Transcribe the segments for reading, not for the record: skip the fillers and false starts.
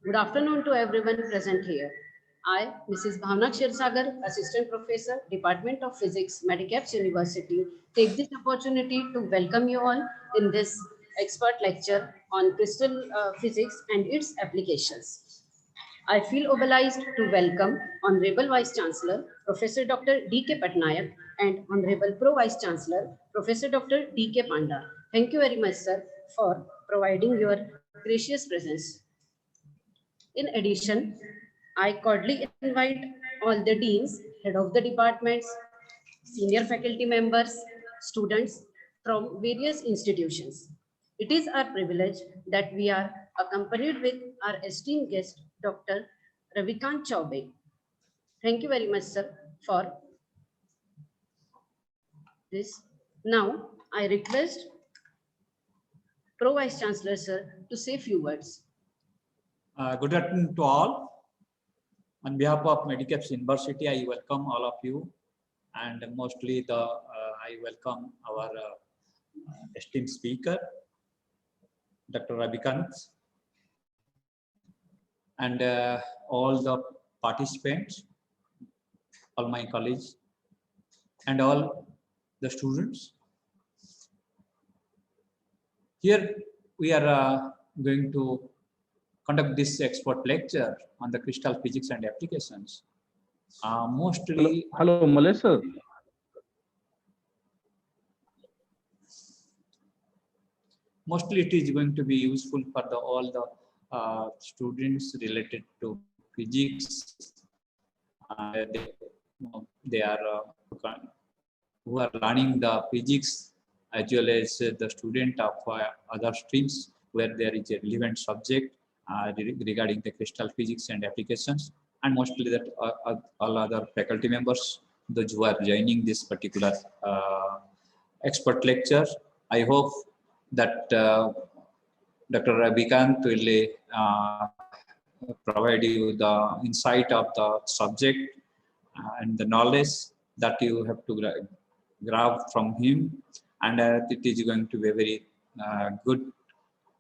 Good afternoon to everyone present here. I, Mrs. Bhavna Kshirsagar, Assistant Professor, Department of Physics, Medicaps University, take this opportunity to welcome you all in this expert lecture on crystal physics and its applications. I feel obliged to welcome Honorable Vice Chancellor, Professor Dr. D.K. Patnaik, and Honorable Pro Vice Chancellor, Professor Dr. D.K. Panda. Thank you very much, sir, for providing your gracious presence. In addition, I cordially invite all the deans, head of the departments, senior faculty members, students from various institutions. It is our privilege that we are accompanied with our esteemed guest, Dr. Ravikant Chaubey. Thank you very much, sir, for this. Now, I request Pro Vice Chancellor, sir, to say a few words. Good afternoon to all. On behalf of Medicaps University, I welcome all of you, and mostly I welcome our esteemed speaker, Dr. Ravikant, and all the participants, all my colleagues, and all the students. Here we are going to conduct this expert lecture on the crystal physics and applications. Mostly. Hello, Malay sir. Mostly it is going to be useful for all the students related to physics. They are who are learning the physics, as well as the student of other streams where there is a relevant subject regarding the crystal physics and applications, and mostly that all other faculty members, those who are joining this particular expert lecture. I hope that Dr. Ravikant will provide you the insight of the subject and the knowledge that you have to grab from him, and it is going to be a very good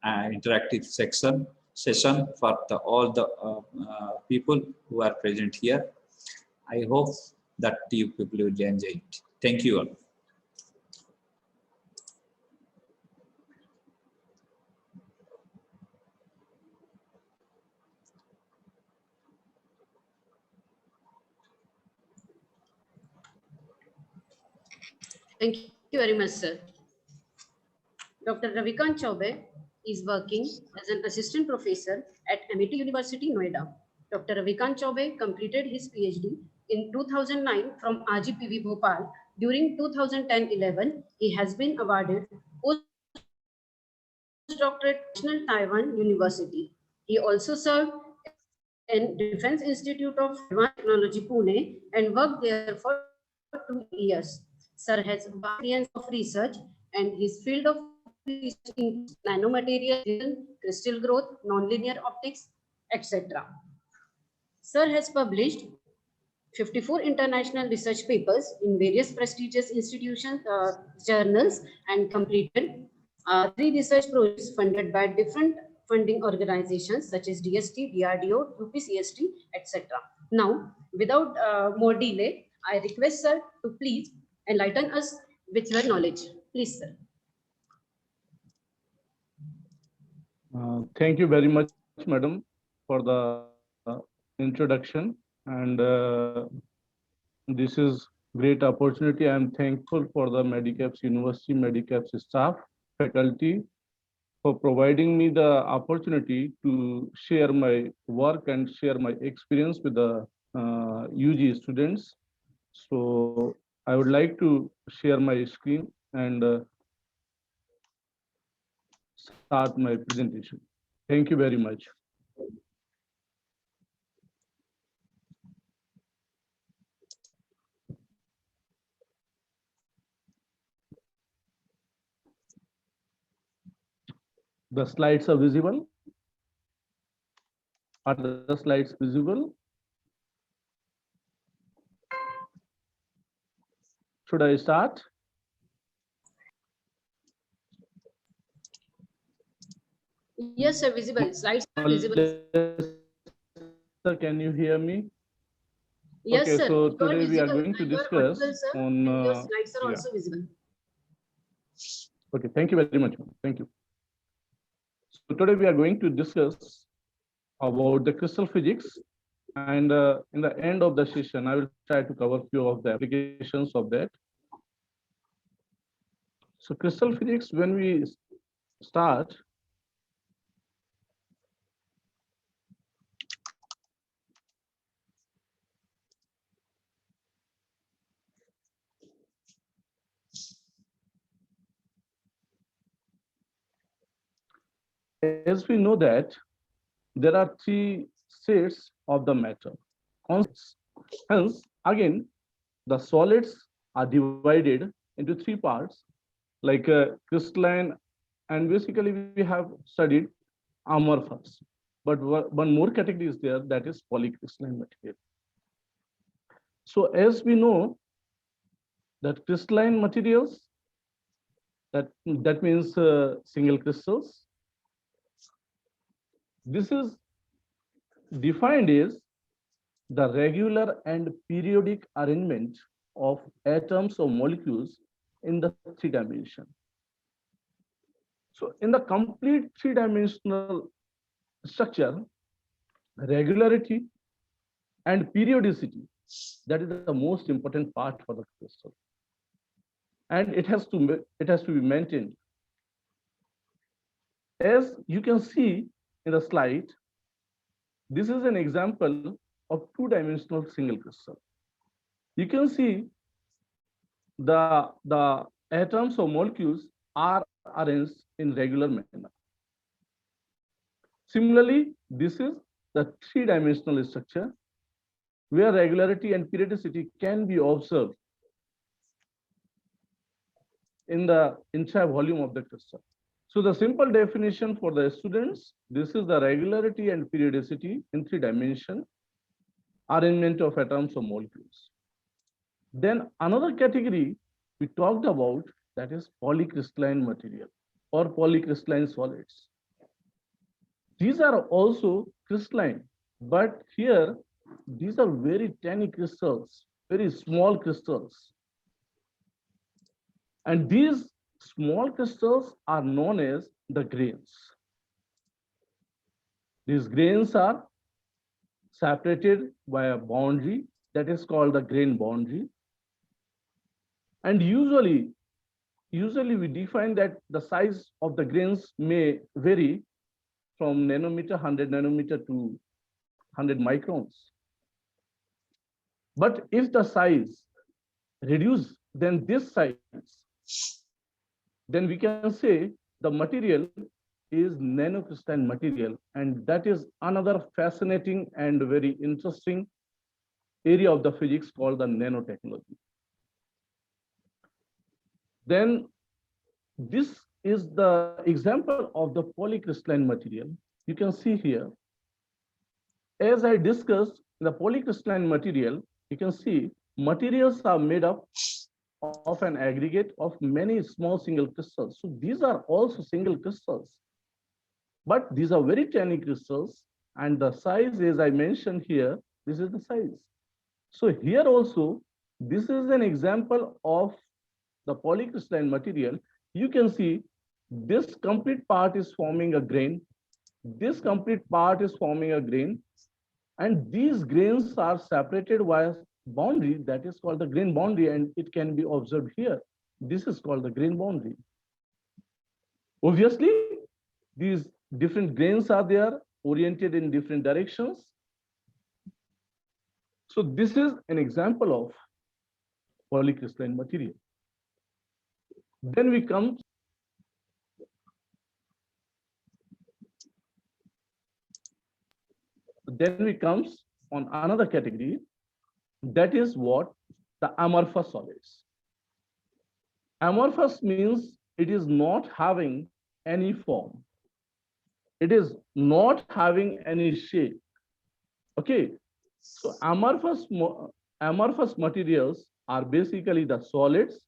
interactive session for all the people who are present here. I hope that you people will enjoy it. Thank you all. Thank you very much, sir. Dr. Ravikant Chaubey is working as an assistant professor at MIT University, Noida. Dr. Ravikant Chaubey completed his PhD in 2009 from RGPV Bhopal. During 2010-11, he has been awarded postdoctorate at National Taiwan University. He also served in Defense Institute of Advanced Technology, Pune, and worked there for 2 years. Sir has vast experience of research, and his field of research includes nanomaterial, crystal growth, nonlinear optics, etc. Sir has published 54 international research papers in various prestigious institutions, journals, and completed 3 research projects funded by different funding organizations such as DST, DRDO, UPCST, etc. Now, without more delay, I request sir to please enlighten us with your knowledge. Please, sir. Thank you very much, madam, for the introduction. And this is great opportunity. I am thankful for the Medicaps University, Medicaps staff, faculty, for providing me the opportunity to share my work and share my experience with the UG students. So I would like to share my screen and start my presentation. Thank you very much. The slides are visible. Are the slides visible? Should I start? Yes, sir, visible. Slides are visible. Sir, can you hear me? Yes, Okay, sir. so You are today we are visible. going to You are discuss audible, sir. on, And your slides are yeah. also visible. Okay, thank you very much. Thank you. So today we are going to discuss about the crystal physics, and in the end of the session, I will try to cover few of the applications of that. So crystal physics, when we start, as we know that there are three states of the matter. Hence, again, the solids are divided into three parts, like crystalline, and basically we have studied amorphous. But one more category is there, that is polycrystalline material. So as we know that crystalline materials, that means single crystals. This is defined as the regular and periodic arrangement of atoms or molecules in the three dimension. So in the complete three-dimensional structure, regularity and periodicity, that is the most important part for the crystal. And it has to be maintained. As you can see in the slide, this is an example of two-dimensional single crystal. You can see the atoms or molecules are arranged in regular manner. Similarly, this is the three-dimensional structure where regularity and periodicity can be observed in the entire volume of the crystal. So the simple definition for the students, this is the regularity and periodicity in three-dimension arrangement of atoms or molecules. Then another category we talked about, that is polycrystalline material or polycrystalline solids. These are also crystalline, but here these are very tiny crystals, very small crystals. And these small crystals are known as the grains. These grains are separated by a boundary that is called the grain boundary. And usually we define that the size of the grains may vary from nanometer, 100 nanometer to 100 microns. But if the size reduce than this size, then we can say the material is nanocrystalline material, and that is another fascinating and very interesting area of the physics called the nanotechnology. Then this is the example of the polycrystalline material. You can see here, as I discussed, the polycrystalline material, you can see materials are made up of an aggregate of many small single crystals. So these are also single crystals, but these are very tiny crystals, and the size, as I mentioned here, this is the size. So here also, this is an example of the polycrystalline material. You can see this complete part is forming a grain. This complete part is forming a grain, and these grains are separated by a boundary that is called the grain boundary, and it can be observed here. This is called the grain boundary. Obviously, these different grains are there, oriented in different directions. So this is an example of polycrystalline material. Then we comes on another category, that is what the amorphous solids. Amorphous means it is not having any form. It is not having any shape. Okay, so amorphous materials are basically the solids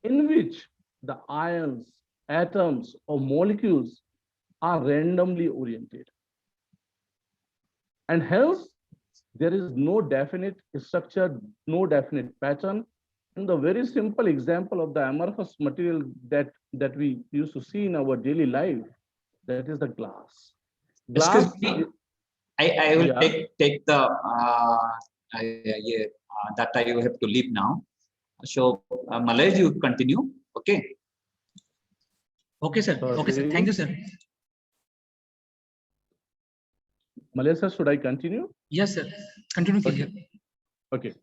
in which the ions, atoms, or molecules are randomly oriented. And hence, there is no definite structure, no definite pattern. And the very simple example of the amorphous material that we used to see in our daily life, that is the glass. Excuse Glass, me, I will yeah. take the yeah, that I will have to leave now. So Malay, you continue. Okay. Okay, sir. Okay, sir. Sorry. Thank you, sir. Melissa, should I continue? Yes, sir. Continue, Okay. clear. Okay.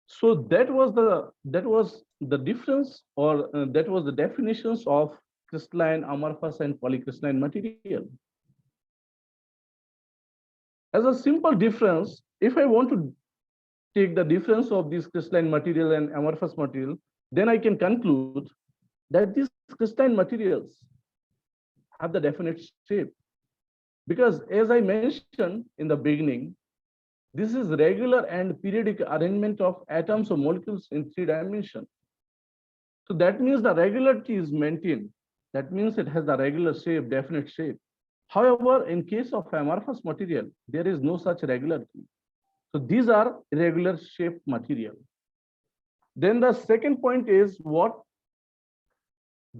So that was the difference, or that was the definitions of crystalline, amorphous, and polycrystalline material. As a simple difference, if I want to take the difference of this crystalline material and amorphous material, then I can conclude that these crystalline materials have the definite shape. Because as I mentioned in the beginning, this is regular and periodic arrangement of atoms or molecules in 3 dimensions. So that means the regularity is maintained. That means it has the regular shape, definite shape. However, in case of amorphous material, there is no such regularity. So these are irregular shaped material. Then the second point is what?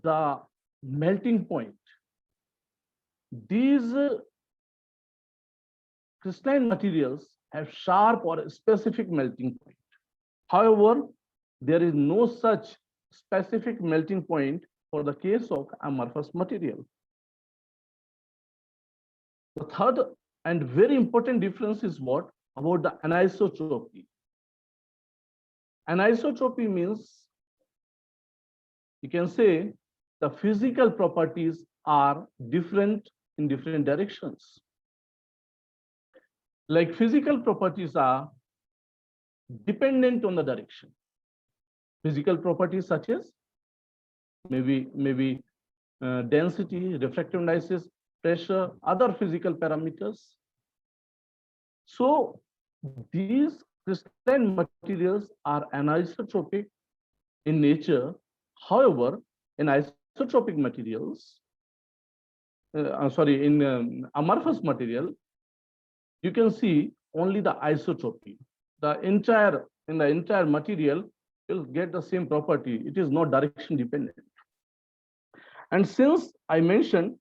The melting point. These crystalline materials have sharp or specific melting point. However, there is no such specific melting point for the case of amorphous material. The third and very important difference is what? About the anisotropy. Anisotropy means, you can say, the physical properties are different in different directions. Like physical properties are dependent on the direction. Physical properties such as maybe density, refractive indices, pressure, other physical parameters. So these crystalline materials are anisotropic in nature. However, in isotropic materials, in amorphous material, you can see only the isotropy. In the entire material will get the same property. It is not direction dependent. And since I mentioned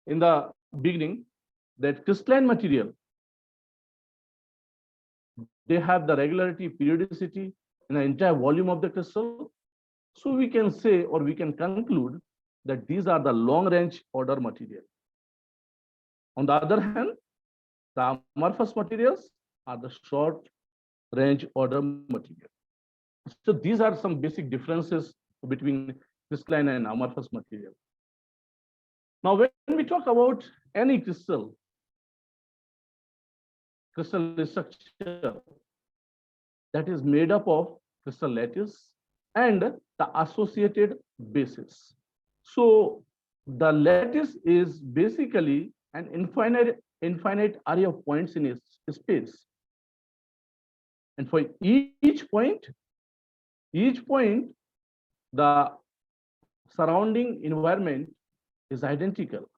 in the beginning that crystalline material, they have the regularity, periodicity in the entire volume of the crystal. So we can say, or we can conclude, that these are the long range order material. On the other hand, the amorphous materials are the short range order material. So these are some basic differences between crystalline and amorphous material. Now, when we talk about any crystal structure, that is made up of crystal lattice and the associated bases. So the lattice is basically an infinite array of points in a space. And for each point, the surrounding environment is identical.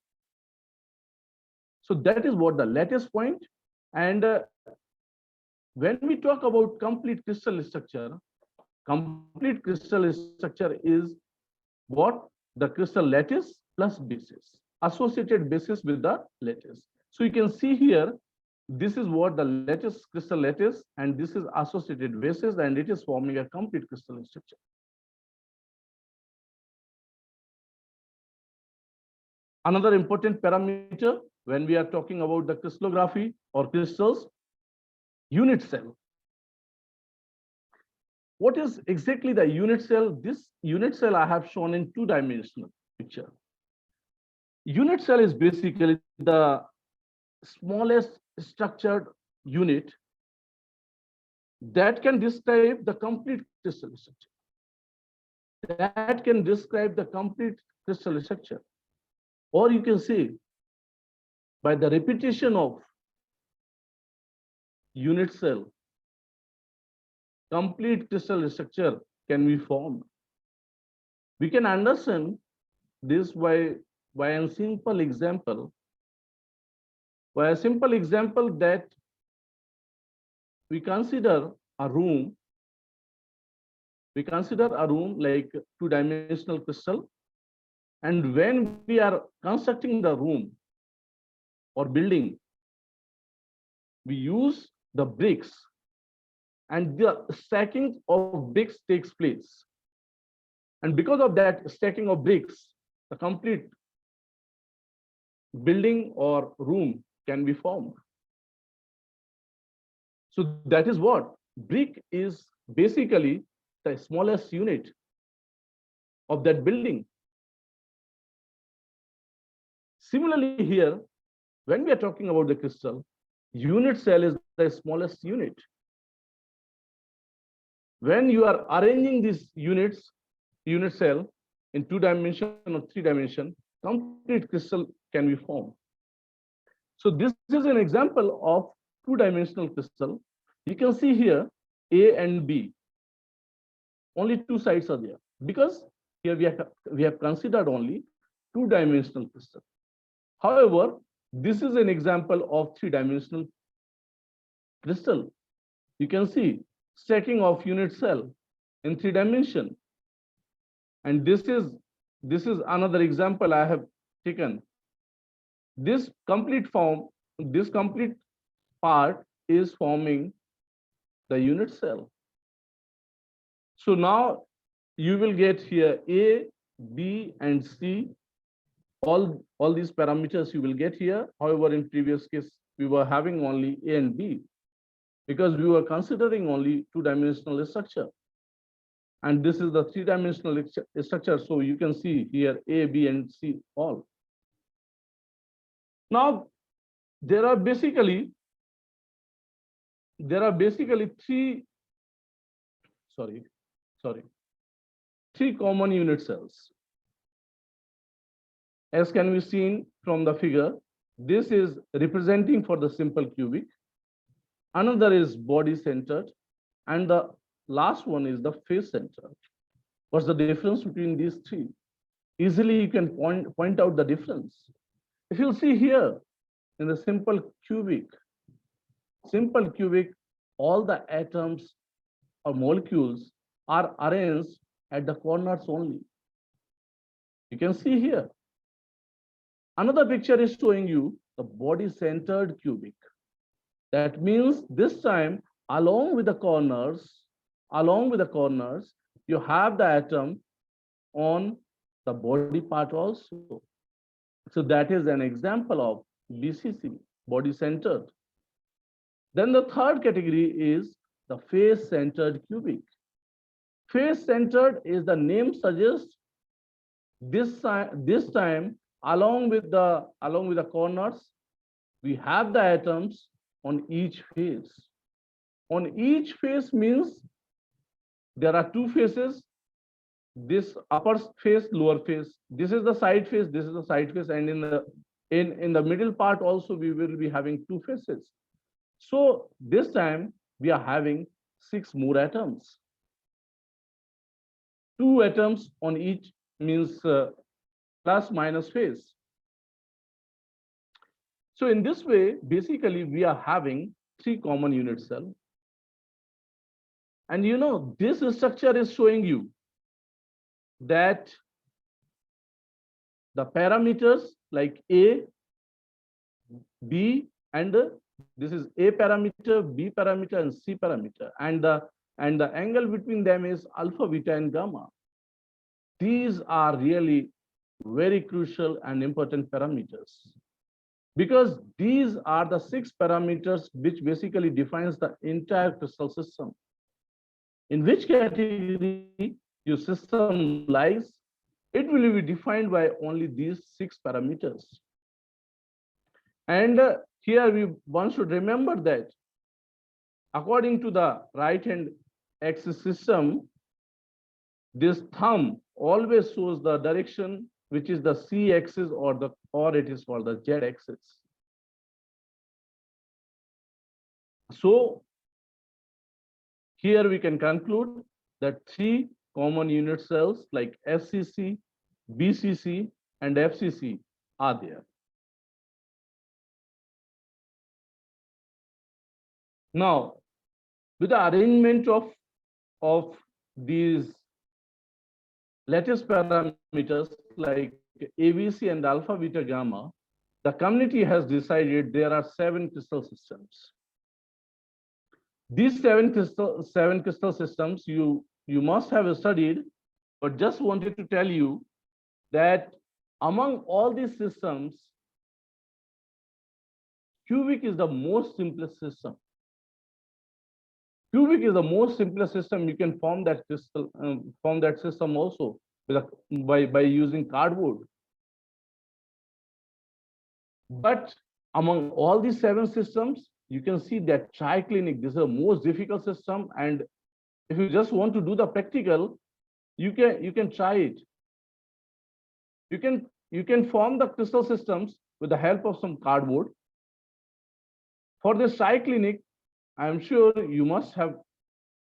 So that is what the lattice point. And when we talk about complete crystal structure is what? The crystal lattice plus bases, associated bases with the lattice. So you can see here, this is what the crystal lattice, and this is associated bases, and it is forming a complete crystal structure. Another important parameter when we are talking about the crystallography or crystals, unit cell. What is exactly the unit cell? This unit cell I have shown in 2-dimensional picture. Unit cell is basically the smallest structured unit that can describe the complete crystal structure. Or you can say, by the repetition of unit cell, complete crystal structure can be formed. We can understand this by by a simple example. By a simple example that we consider a room. We consider a room like two-dimensional crystal. And when we are constructing the room or building, we use the bricks, and the stacking of bricks takes place. And because of that stacking of bricks, the complete building or room can be formed. So that is what brick is, basically the smallest unit of that building. Similarly here, when we are talking about the crystal, unit cell is the smallest unit. When you are arranging these units, unit cell in 2 dimension or 3 dimension, complete crystal can be formed. So this is an example of 2-dimensional crystal. You can see here A and B. Only 2 sides are there because here we have considered only 2-dimensional crystal. However, this is an example of 3-dimensional crystal. You can see stacking of unit cell in 3 dimension. And this is another example I have taken. This complete part is forming the unit cell. So now you will get here A, B, and C. All these parameters you will get here. However, in previous case, we were having only A and B because we were considering only 2-dimensional structure. And this is the 3-dimensional structure. So you can see here A, B, and C all. Now, there are basically three common unit cells. As can be seen from the figure, this is representing for the simple cubic. Another is body centered, and the last one is the face centered. What's the difference between these three? Easily you can point out the difference. If you see here in the simple cubic, all the atoms or molecules are arranged at the corners only. You can see here. Another picture is showing you the body-centered cubic. That means this time, along with the corners, you have the atom on the body part also. So that is an example of BCC, body-centered. Then the third category is the face-centered cubic. Face-centered is the name suggests. This time, along with the corners, we have the atoms on each face. On each face means there are 2 faces. This upper face, lower face. This is the side face. This is the side face, and in the middle part also we will be having 2 faces. So this time we are having 6 more atoms. 2 atoms on each means plus minus phase. So in this way, basically we are having 3 common unit cells. And you know, this structure is showing you that the parameters like A, B, and this is A parameter, B parameter, and C parameter, and the angle between them is alpha, beta, and gamma. These are really very crucial and important parameters because these are the 6 parameters which basically defines the entire crystal system. In which category your system lies, it will be defined by only these 6 parameters. And here one should remember that according to the right-hand axis system, this thumb always shows the direction which is the C axis or it is called the Z axis. So here we can conclude that 3 common unit cells like FCC, BCC, and FCC are there. Now, with the arrangement of these lattice parameters like ABC and alpha, beta, gamma, the community has decided there are 7 crystal systems. These seven crystal systems you must have studied, but just wanted to tell you that among all these systems, cubic is the most simplest system. Cubic is the most simplest system. You can form that crystal, form that system also by using cardboard. But among all these 7 systems, you can see that triclinic, this is the most difficult system. And if you just want to do the practical, you can try it. You can form the crystal systems with the help of some cardboard. For this triclinic, I am sure you must have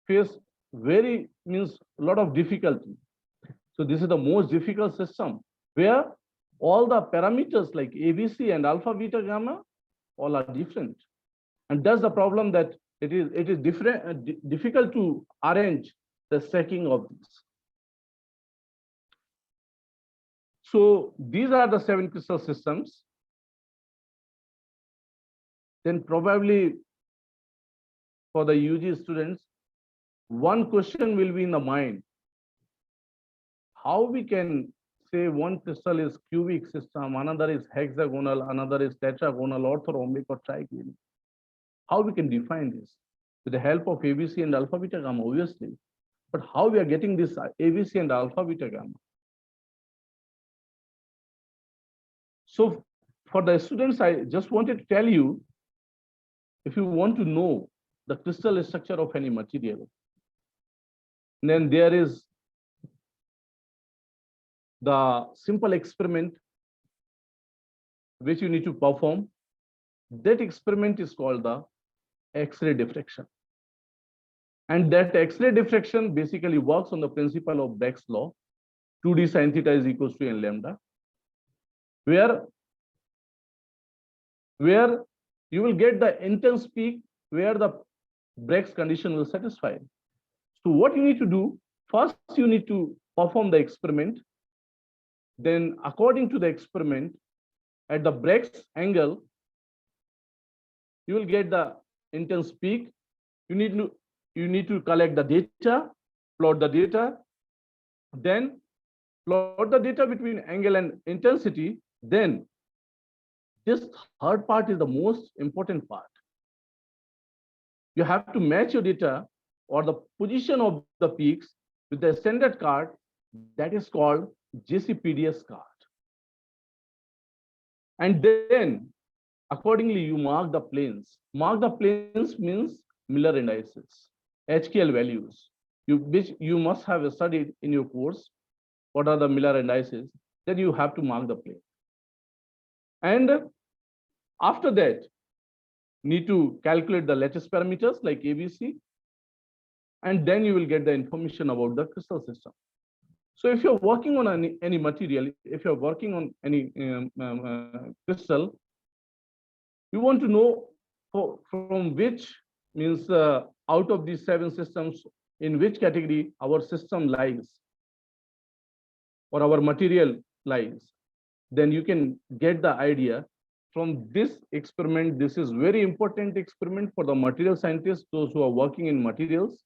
faced a lot of difficulty. So this is the most difficult system where all the parameters like ABC and alpha, beta, gamma, all are different. And that's the problem, that it is difficult to arrange the stacking of these. So these are the 7 crystal systems. Then probably for the UG students, one question will be in the mind: how we can say one crystal is cubic system, another is hexagonal, another is tetragonal, orthorhombic, or triclinic? How we can define this? With the help of ABC and alpha, beta, gamma, obviously. But how we are getting this ABC and alpha, beta, gamma? So for the students, I just wanted to tell you, if you want to know the crystal structure of any material, then there is the simple experiment which you need to perform. That experiment is called the X-ray diffraction. And that X-ray diffraction basically works on the principle of Bragg's law, 2d sin theta is equals to n lambda, where you will get the intense peak where the Bragg's condition will satisfy. So what you need to do, first you need to perform the experiment. Then according to the experiment, at the Bragg's angle, you will get the intense peak. You need to collect the data, plot the data, then plot the data between angle and intensity. Then this third part is the most important part. You have to match your data or the position of the peaks with the standard card that is called JCPDS card. And then accordingly, you mark the planes. Mark the planes means Miller indices, HKL values, which you must have studied in your course. What are the Miller indices? Then you have to mark the plane. And after that, need to calculate the lattice parameters like ABC. And then you will get the information about the crystal system. So if you're working on any material, if you're working on any crystal, you want to know from which means out of these 7 systems, in which category our system lies or our material lies. Then you can get the idea from this experiment. This is very important experiment for the material scientists, those who are working in materials.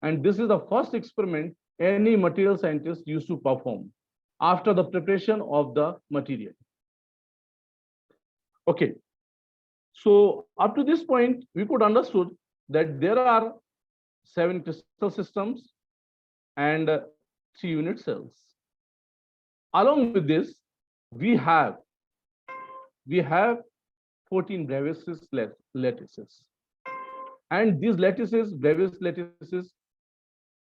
And this is the first experiment any material scientist used to perform after the preparation of the material. Okay. So up to this point, we could understood that there are 7 crystal systems and 3 unit cells. Along with this, we have 14 Bravais lattices. And these Bravais lattices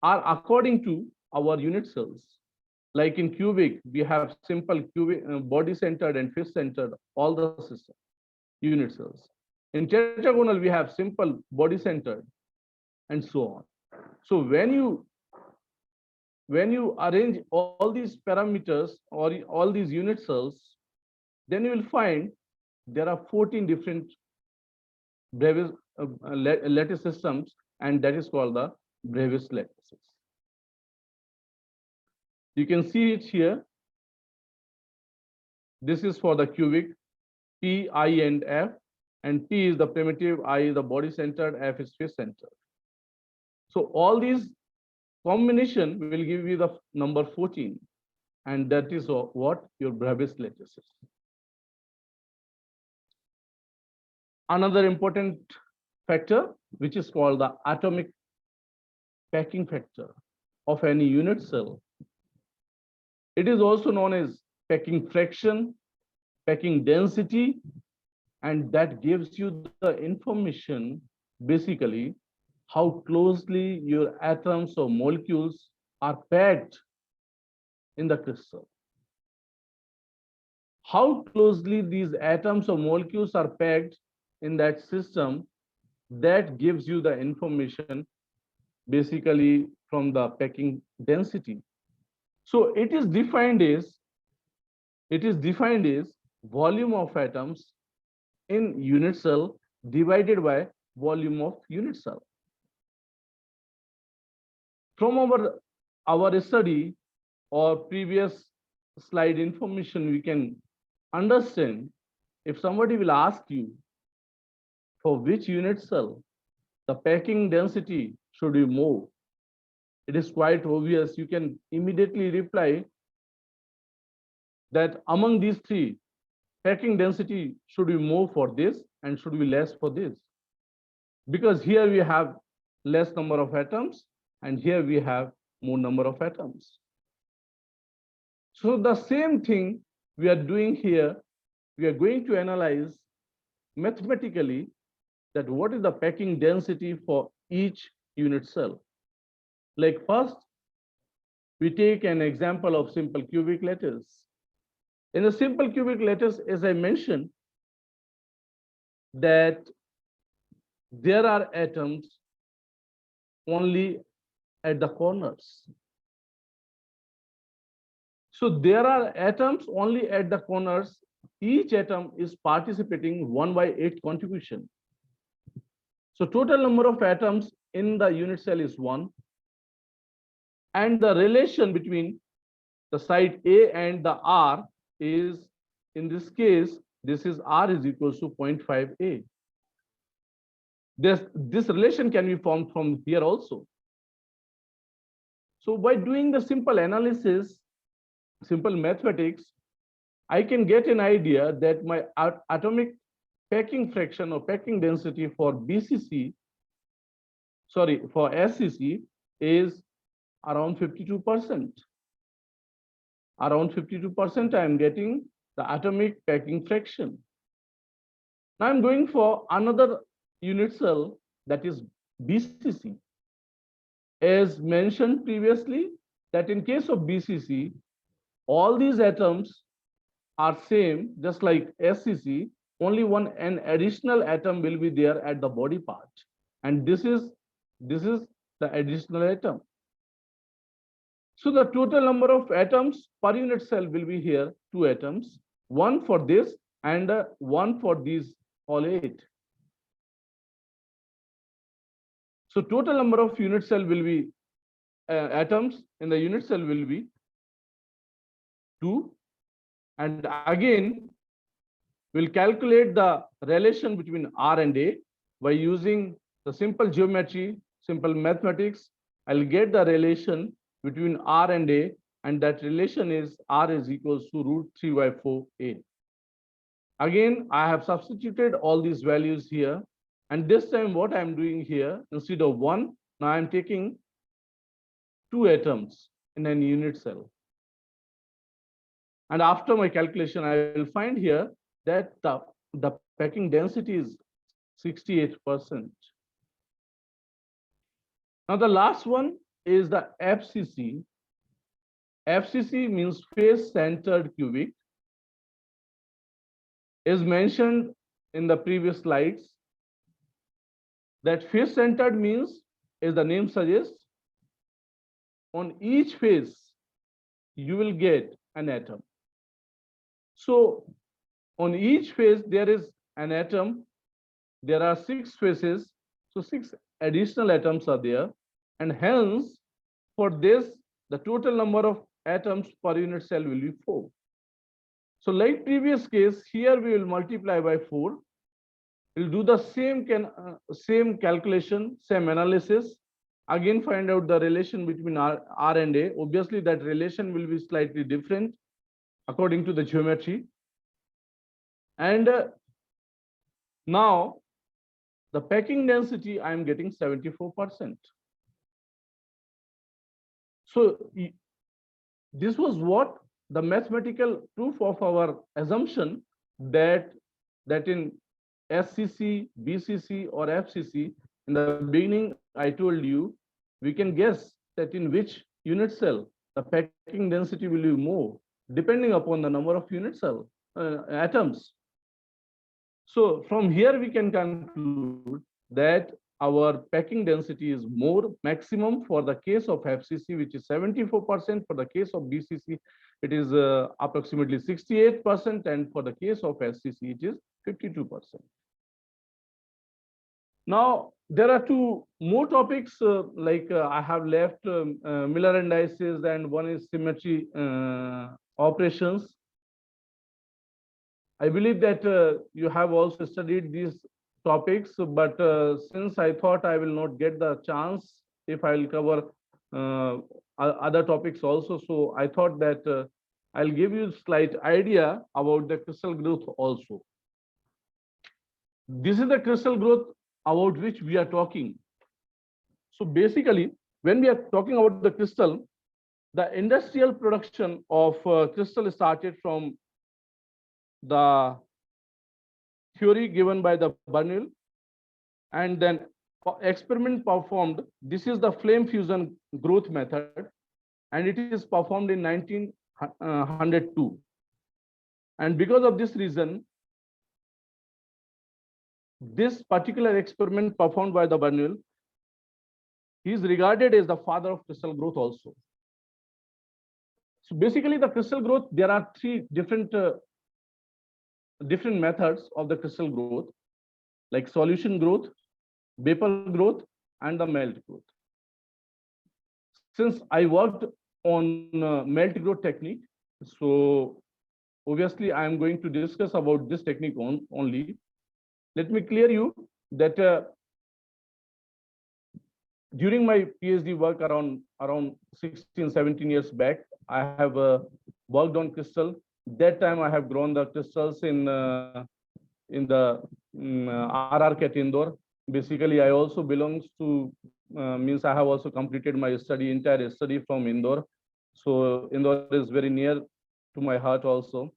are according to our unit cells. Like in cubic, we have simple cubic, body-centered and fist-centered, all the system unit cells. In tetragonal, we have simple, body-centered, and so on. So when you when you arrange all these parameters or all these unit cells, then you will find there are 14 different Brevis lattice systems, and that is called the Brevis lattices. You can see it here. This is for the cubic, P, I, and F, and P is the primitive, I is the body centered, F is face centered. So all these combination will give you the number 14, and that is what your Brevis lattice is. Another important factor, which is called the atomic packing factor of any unit cell. It is also known as packing fraction, packing density, and that gives you the information, basically, how closely your atoms or molecules are packed in the crystal. How closely these atoms or molecules are packed in that system, that gives you the information basically from the packing density. So it is defined as volume of atoms in unit cell divided by volume of unit cell. From our study or previous slide information, we can understand, if somebody will ask you for which unit cell the packing density should you move, it is quite obvious. You can immediately reply that among these three, packing density should we move for this and should be less for this, because here we have less number of atoms and here we have more number of atoms. So the same thing we are doing here, we are going to analyze mathematically that what is the packing density for each unit cell. Like first, we take an example of simple cubic lattice. In the simple cubic lattice, as I mentioned, that there are atoms only at the corners. So there are atoms only at the corners. Each atom is participating 1/8 contribution. So total number of atoms in the unit cell is 1. And the relation between the side A and the R is, in this case, this is R is equals to 0.5A. This relation can be formed from here also. So by doing the simple analysis, simple mathematics, I can get an idea that my atomic packing fraction or packing density for for SCC is around 52%. Around 52% I am getting the atomic packing fraction. Now I'm going for another unit cell, that is BCC. As mentioned previously, that in case of BCC, all these atoms are same, just like SCC, only an additional atom will be there at the body part. And this is the additional atom. So the total number of atoms per unit cell will be here 2 atoms, 1 for this and 1 for these all 8. So total number of unit cell will be atoms in the unit cell will be 2. And again, we'll calculate the relation between R and A by using the simple geometry, simple mathematics. I'll get the relation between R and A, and that relation is R is equals to √3/4A. Again, I have substituted all these values here. And this time what I'm doing here, instead of 1, now I'm taking 2 atoms in an unit cell. And after my calculation, I will find here that the packing density is 68%. Now the last one is the FCC. FCC means face-centered cubic. As mentioned in the previous slides, that face-centered means, as the name suggests, on each face you will get an atom. So on each face there is an atom. There are 6 faces, so 6 additional atoms are there, and hence for this the total number of atoms per unit cell will be 4. So like previous case, here we will multiply by 4. We'll do the same calculation, same analysis. Again, find out the relation between R and A. Obviously, that relation will be slightly different according to the geometry. And now the packing density, I am getting 74%. So this was what the mathematical proof of our assumption that in SCC, BCC, or FCC, in the beginning, I told you, we can guess that in which unit cell the packing density will be more, depending upon the number of unit cell atoms. So from here, we can conclude that our packing density is more maximum for the case of FCC, which is 74%. For the case of BCC, it is approximately 68%. And for the case of SCC, it is 52%. Now, there are 2 more topics I have left Miller indices, and one is symmetry operations. I believe that you have also studied these topics, but since I thought I will not get the chance if I will cover other topics also, so I thought that I'll give you a slight idea about the crystal growth also. This is the crystal growth about which we are talking. So basically, when we are talking about the crystal, the industrial production of crystal started from the theory given by the Bernal, and then experiment performed. This is the flame fusion growth method, and it is performed in 1902. And because of this reason, this particular experiment performed by the Bernal, he is regarded as the father of crystal growth also. So basically, the crystal growth, there are 3 different methods of the crystal growth, like solution growth, vapor growth, and the melt growth. Since I worked on melt growth technique, so obviously I am going to discuss about this technique only. Let me clear you that during my PhD work around 16-17 years back, I have worked on crystal. That time I have grown the crystals in the RRCAT Indore. Basically, I also belongs to means I have also completed my entire study from Indore. So Indore is very near to my heart also.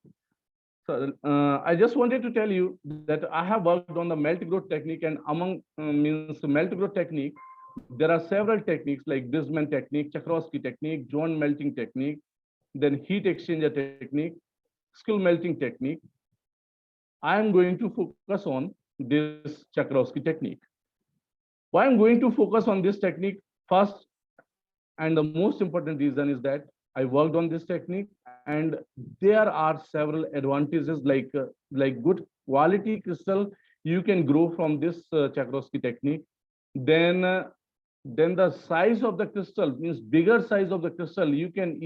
So I just wanted to tell you that I have worked on the melt growth technique, and among means melt growth technique, there are several techniques like Bisman technique, Czachorowski technique, Jones melting technique, then heat exchanger technique, skill melting technique. I am going to focus on this Czachorowski technique. Why I'm going to focus on this technique first, and the most important reason is that I worked on this technique, and there are several advantages like good quality crystal you can grow from this Czachorowski technique. Then the size of the crystal, means bigger size of the crystal, you can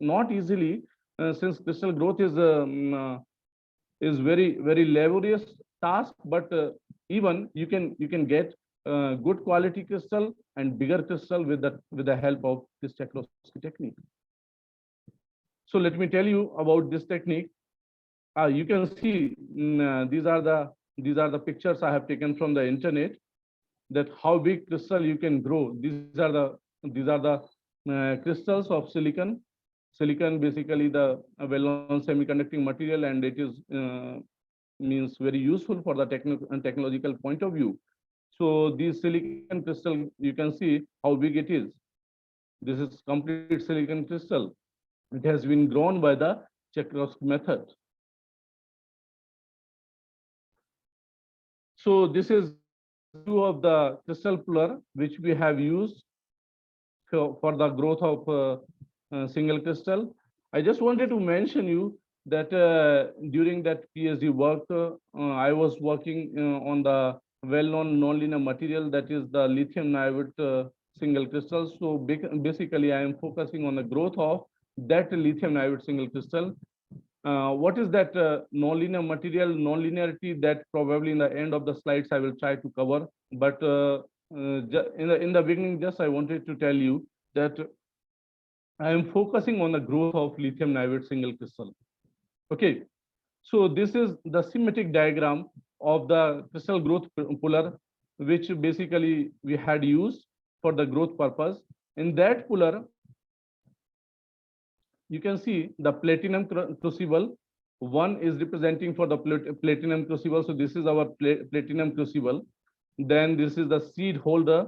not easily, since crystal growth is very laborious task, but even you can get good quality crystal and bigger crystal with the help of this Czachorowski technique. So let me tell you about this technique. You can see these are the pictures I have taken from the internet, that how big crystal you can grow. These are the crystals of silicon. Silicon, basically the well-known semiconducting material, and it is means very useful for the technological point of view. So these silicon crystal, you can see how big it is. This is complete silicon crystal. It has been grown by the Czachorowski method. So this is 2 of the crystal puller which we have used for the growth of single crystal. I just wanted to mention you that during that PhD work, I was working on the well-known nonlinear material, that is the lithium niobate single crystal. So basically, I am focusing on the growth of that lithium niobate single crystal. What is that nonlinear material, nonlinearity, that probably in the end of the slides I will try to cover. But in the beginning, just I wanted to tell you that I am focusing on the growth of lithium niobate single crystal. Okay, so this is the schematic diagram of the crystal growth puller, which basically we had used for the growth purpose. In that puller, you can see the platinum crucible. One is representing for the platinum crucible. So this is our platinum crucible. Then this is the seed holder.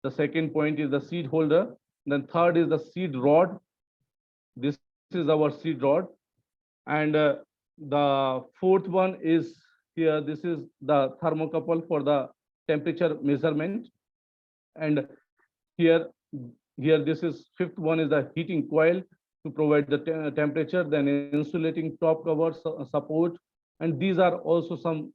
The second point is the seed holder. Then third is the seed rod. This is our seed rod. And the fourth one is here. This is the thermocouple for the temperature measurement. And here this is fifth one is the heating coil to provide the temperature, then insulating top cover support. And these are also some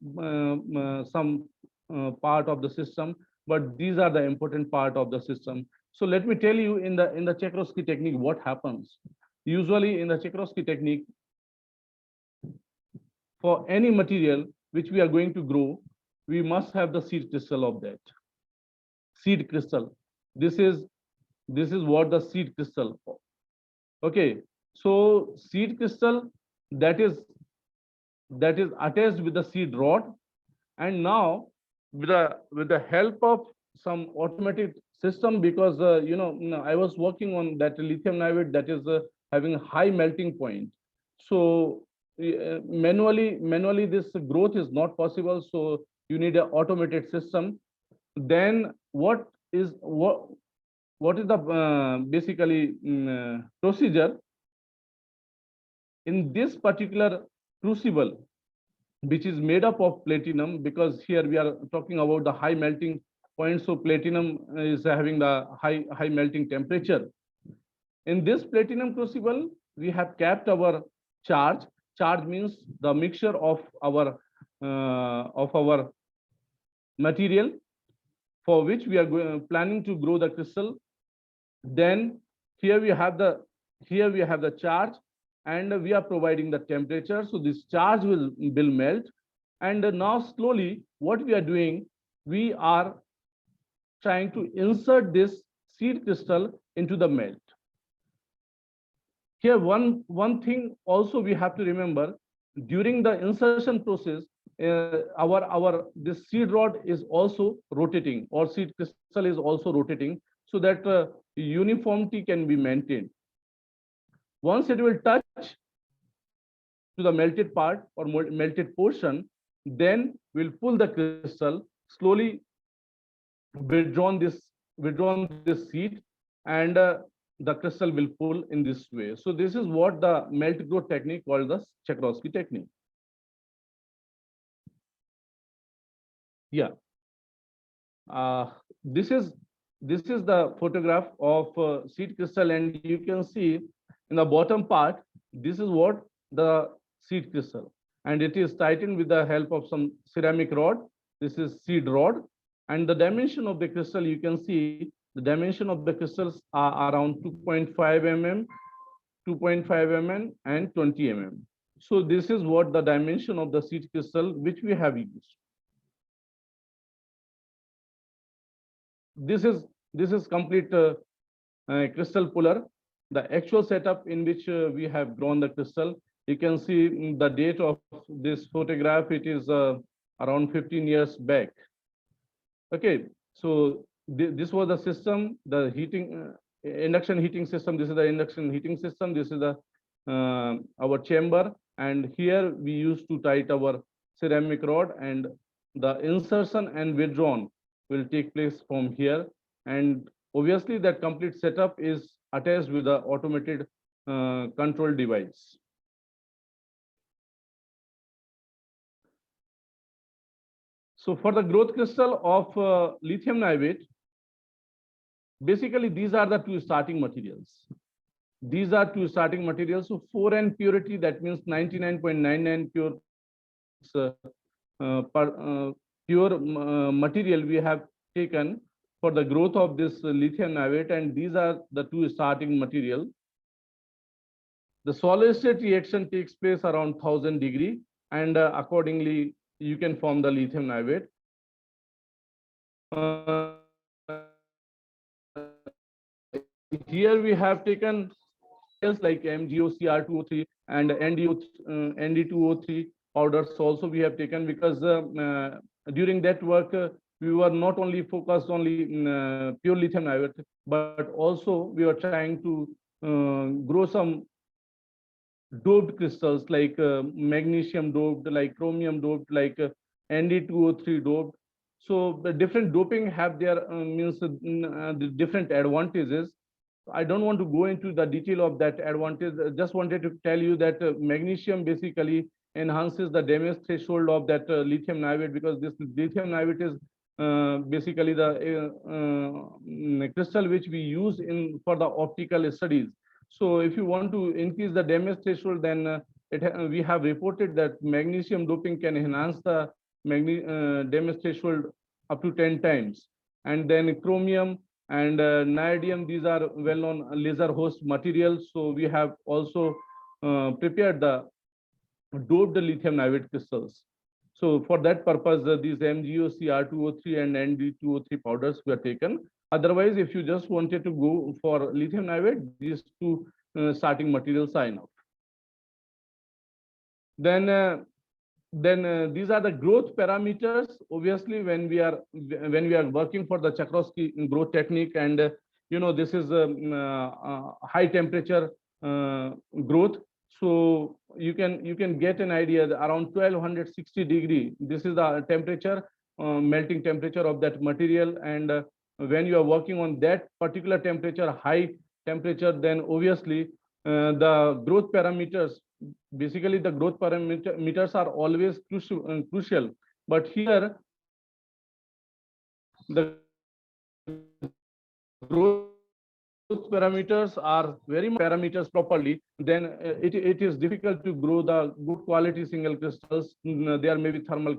part of the system, but these are the important part of the system. So let me tell you, in the Czechoslovakia technique, what happens. Usually in the Czechoslovakia technique, for any material which we are going to grow, we must have the seed crystal of that. Seed crystal. This is what the seed crystal. Okay, so seed crystal that is attached with the seed rod, and now with the help of some automated system, because I was working on that lithium niobate that is having a high melting point. So manually this growth is not possible. So you need an automated system. Then what is the basically procedure in this particular crucible, which is made up of platinum, because here we are talking about the high melting point. So platinum is having the high melting temperature. In this platinum crucible, we have kept our charge. Charge means the mixture of our material for which we are planning to grow the crystal. Then here we have the charge, and we are providing the temperature. So this charge will melt. And now slowly what we are doing, we are trying to insert this seed crystal into the melt. Here one thing also we have to remember, during the insertion process, this seed rod is also rotating, or seed crystal is also rotating, so that uniformity can be maintained. Once it will touch to the melted part or melted portion, then we'll pull the crystal, slowly withdrawn this seed, and the crystal will pull in this way. So this is what the melt growth technique called the Czechoslovakia technique. Yeah. This is the photograph of seed crystal, and you can see in the bottom part, this is what the seed crystal, and it is tightened with the help of some ceramic rod. This is seed rod, and the dimension of the crystal, you can see the dimension of the crystals are around 2.5 mm, 2.5 mm, and 20 mm. So this is what the dimension of the seed crystal which we have used. This is complete crystal puller. The actual setup in which we have grown the crystal. You can see the date of this photograph. It is around 15 years back. Okay, so this was the system, the heating induction heating system. This is the induction heating system. This is the our chamber, and here we used to tight our ceramic rod, and the insertion and withdrawn will take place from here. And obviously that complete setup is attached with the automated control device. So for the growth crystal of lithium niobate, basically these are the two starting materials. These are two starting materials. So 4N purity, that means 99.99 pure pure material we have taken for the growth of this lithium niobate, and these are the two starting material. The solid state reaction takes place around 1000 degree, and accordingly you can form the lithium niobate. Here we have taken like MgOCr2O3 and Nd2O3 powders also we have taken, because during that work we were not only focused only pure lithium niobate, but also we were trying to grow some doped crystals like magnesium doped, like chromium doped, like Nd2O3 doped. So the different doping have their the different advantages. I don't want to go into the detail of that advantage. I just wanted to tell you that magnesium basically enhances the damage threshold of that lithium niobate, because this lithium niobate is basically the crystal which we use in for the optical studies. So if you want to increase the damage threshold, then we have reported that magnesium doping can enhance the damage threshold up to 10 times. And then chromium and niobium, these are well-known laser host materials. So we have also prepared the doped lithium niobate crystals. So for that purpose, these MgOCr2O3 and Nd2O3 powders were taken. Otherwise, if you just wanted to go for lithium niobate, these two starting materials are enough. Then these are the growth parameters. Obviously, when we are working for the Czochralski growth technique, and this is high temperature growth. So you can get an idea that around 1260 degree. This is the temperature, melting temperature of that material. And when you are working on that particular temperature, high temperature, then obviously the growth parameters, basically the growth parameters are always crucial. But here the growth parameters are very parameters properly, then it is difficult to grow the good quality single crystals. There may be thermal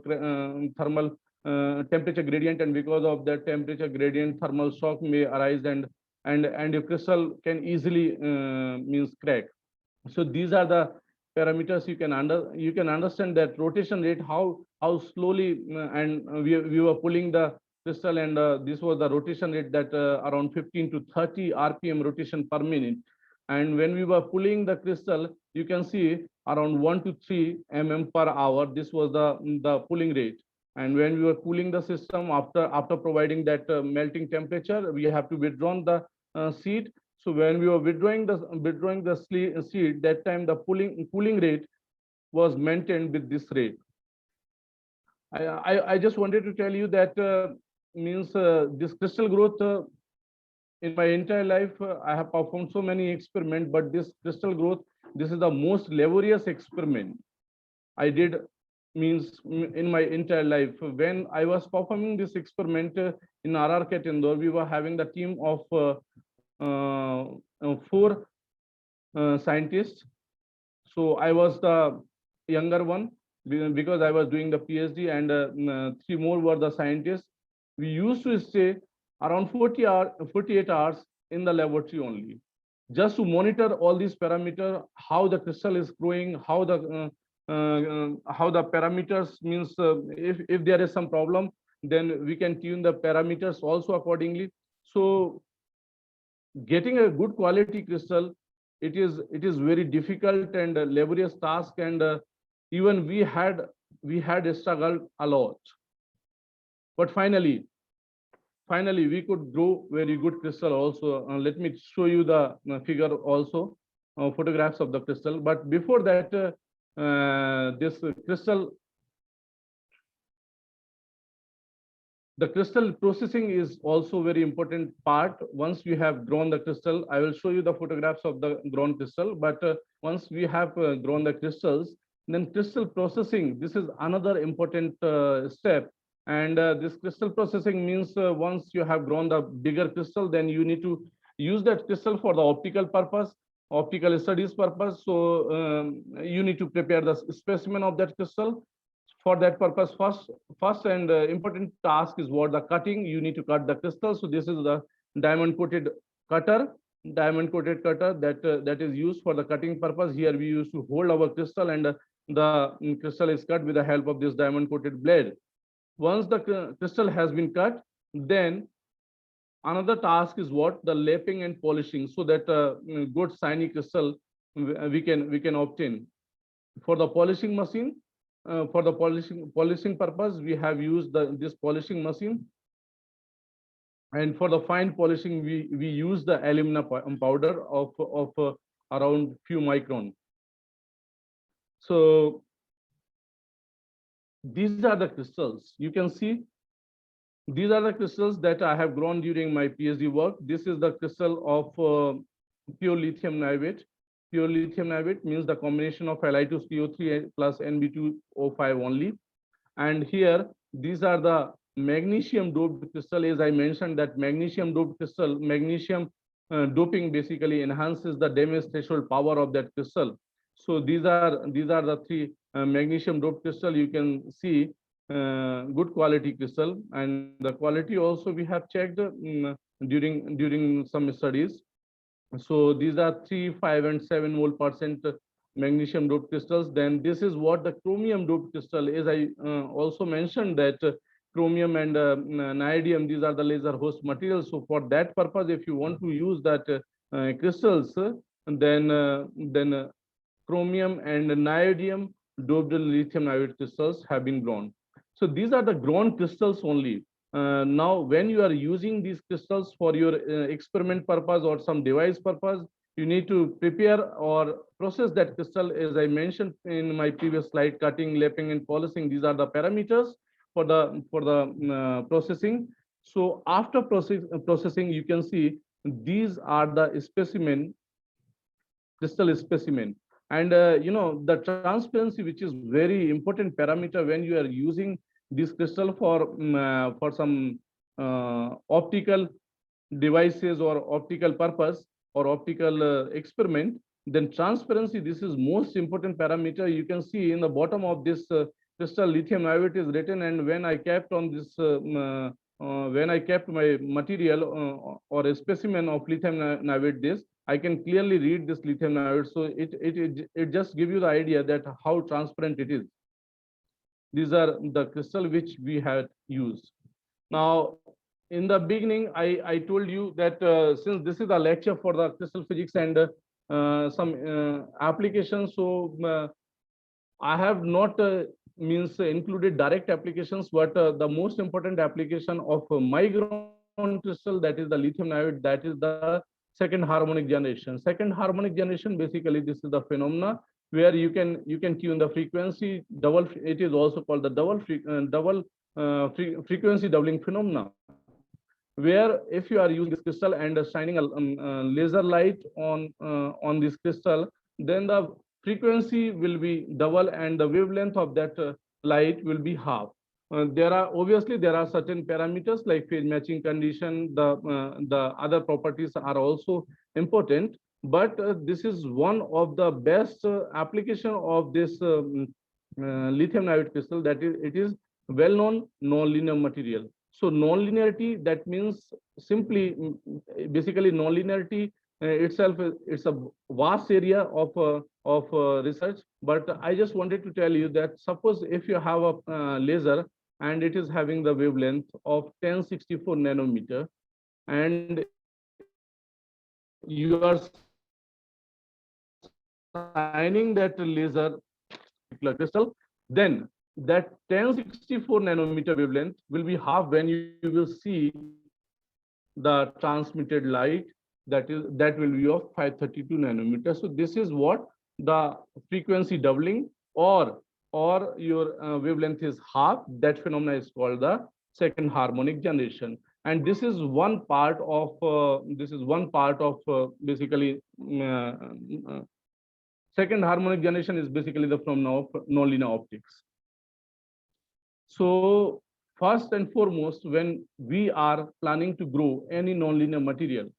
temperature gradient, and because of that temperature gradient, thermal shock may arise, and your crystal can easily means crack. So these are the parameters. You can understand that rotation rate, how slowly and we were pulling the crystal, and this was the rotation rate, that around 15 to 30 RPM rotation per minute. And when we were pulling the crystal, you can see around 1 to 3 mm per hour. This was the pulling rate. And when we were cooling the system, after providing that melting temperature, we have to withdraw the seed. So when we were withdrawing the seed, that time the cooling rate was maintained with this rate. I just wanted to tell you that this crystal growth in my entire life, I have performed so many experiments, but this crystal growth, this is the most laborious experiment I did in my entire life. When I was performing this experiment in RRK Indore, we were having the team of 4 scientists. So I was the younger one because I was doing the PhD, and 3 more were the scientists. We used to stay around 48 hours in the laboratory only, just to monitor all these parameters, how the crystal is growing, how the parameters means if there is some problem, then we can tune the parameters also accordingly. So getting a good quality crystal, it is very difficult and laborious task, and even we had struggled a lot, but finally we could grow very good crystal also. Let me show you the figure also, photographs of the crystal. But before that, this crystal, the crystal processing is also very important part. Once we have grown the crystal, I will show you the photographs of the grown crystal. But once we have grown the crystals, then crystal processing, this is another important step. And this crystal processing means once you have grown the bigger crystal, then you need to use that crystal for the optical purpose, optical studies purpose. So you need to prepare the specimen of that crystal. For that purpose, first and important task is what the cutting. You need to cut the crystal. So this is the diamond coated cutter, that is used for the cutting purpose. Here we used to hold our crystal, and the crystal is cut with the help of this diamond coated blade. Once the crystal has been cut, then another task is what? The lapping and polishing, so that good shiny crystal we can obtain. For the polishing machine, for the polishing purpose, we have used this polishing machine. And for the fine polishing, we use the alumina powder of around few micron. So these are the crystals. You can see these are the crystals that I have grown during my PhD work. This is the crystal of pure lithium niobate. Pure lithium niobate means the combination of Li2CO3 plus Nb2O5 only. And here, these are the magnesium doped crystal. As I mentioned, that magnesium doped crystal, magnesium doping basically enhances the damage threshold power of that crystal. So these are the three magnesium doped crystal. You can see good quality crystal, and the quality also we have checked during some studies. So these are 3, 5, and 7 mole percent magnesium doped crystals. Then this is what the chromium doped crystal is. I also mentioned that chromium and niobium, these are the laser host materials. So for that purpose, if you want to use that crystals, then chromium and niobium doped lithium niobate crystals have been grown. So these are the grown crystals only. Now, when you are using these crystals for your experiment purpose or some device purpose, you need to prepare or process that crystal. As I mentioned in my previous slide, cutting, lapping, and polishing, these are the parameters for the processing. So after processing, you can see these are the specimen, crystal specimen. And the transparency, which is very important parameter when you are using this crystal for some optical devices or optical purpose or optical experiment, then transparency, this is most important parameter. You can see in the bottom of this crystal, lithium niobate is written, and when I kept on this when I kept my material or a specimen of lithium niobate, this I can clearly read this lithium niobate. So it just gives you the idea that how transparent it is. These are the crystal which we had used. Now, in the beginning, I told you that since this is a lecture for the crystal physics and some applications, so I have not included direct applications, but the most important application of my ground crystal, that is the lithium niobate, that is the second harmonic generation. Second harmonic generation, basically this is the phenomena where you can tune the frequency double. It is also called the frequency doubling phenomena, where if you are using this crystal and shining a laser light on this crystal, then the frequency will be double and the wavelength of that light will be half. There are certain parameters like phase matching condition. The other properties are also important, but this is one of the best application of this lithium niobate crystal, that is it is well known non-linear material. So non-linearity, that means simply basically non-linearity itself, it's a vast area of research, but I just wanted to tell you that suppose if you have a laser and it is having the wavelength of 1064 nanometer, and you are shining that laser crystal, then that 1064 nanometer wavelength will be half when you will see the transmitted light, that will be of 532 nanometers. So this is what the frequency doubling or your wavelength is half. That phenomena is called the second harmonic generation, and this is one part of basically second harmonic generation is basically the phenomena of nonlinear optics. So first and foremost, when we are planning to grow any nonlinear material,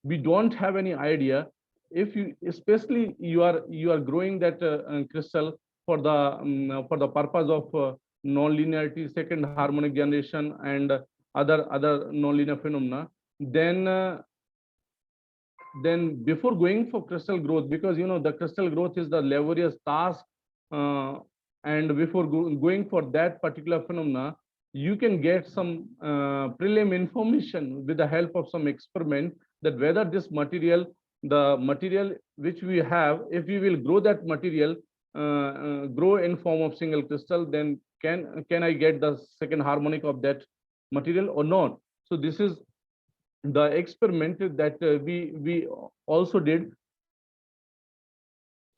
we don't have any idea if you, especially you are growing that crystal for the purpose of nonlinearity, second harmonic generation, and other nonlinear phenomena. Then before going for crystal growth, because the crystal growth is the laborious task, and before going for that particular phenomena, you can get some prelim information with the help of some experiment, that whether this material, the material which we have, if we will grow that material, grow in form of single crystal, then can I get the second harmonic of that material or not? So this is the experiment that we also did,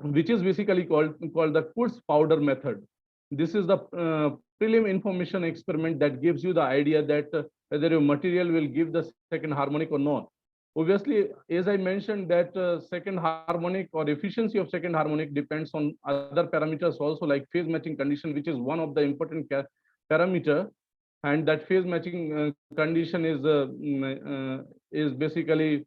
which is basically called the Kurtz powder method. This is the prelim information experiment that gives you the idea that whether your material will give the second harmonic or not. Obviously, as I mentioned, that second harmonic or efficiency of second harmonic depends on other parameters also, like phase matching condition, which is one of the important parameter. And that phase matching condition is basically,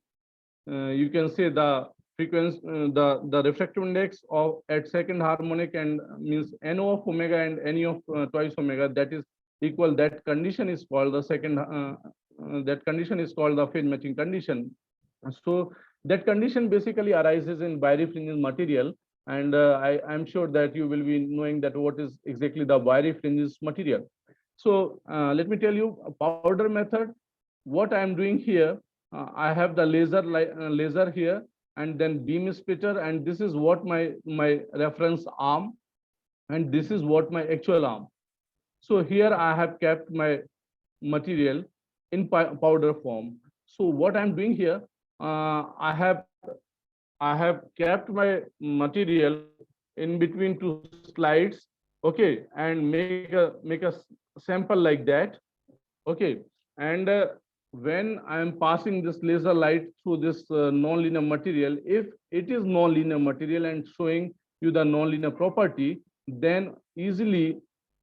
you can say, the frequency, the refractive index of at second harmonic, and means NO of omega and NE of twice omega, that is equal. That condition is called the second. That condition is called the phase matching condition. So that condition basically arises in birefringence material, and I'm sure that you will be knowing that what is exactly the birefringence material. So let me tell you a powder method. What I am doing here, I have the laser here, and then beam splitter, and this is what my reference arm, and this is what my actual arm. So here I have kept my material in powder form. So what I'm doing here, I have kept my material in between two slides, okay, and make a sample like that, okay. And when I am passing this laser light through this nonlinear material, if it is nonlinear material and showing you the nonlinear property, then easily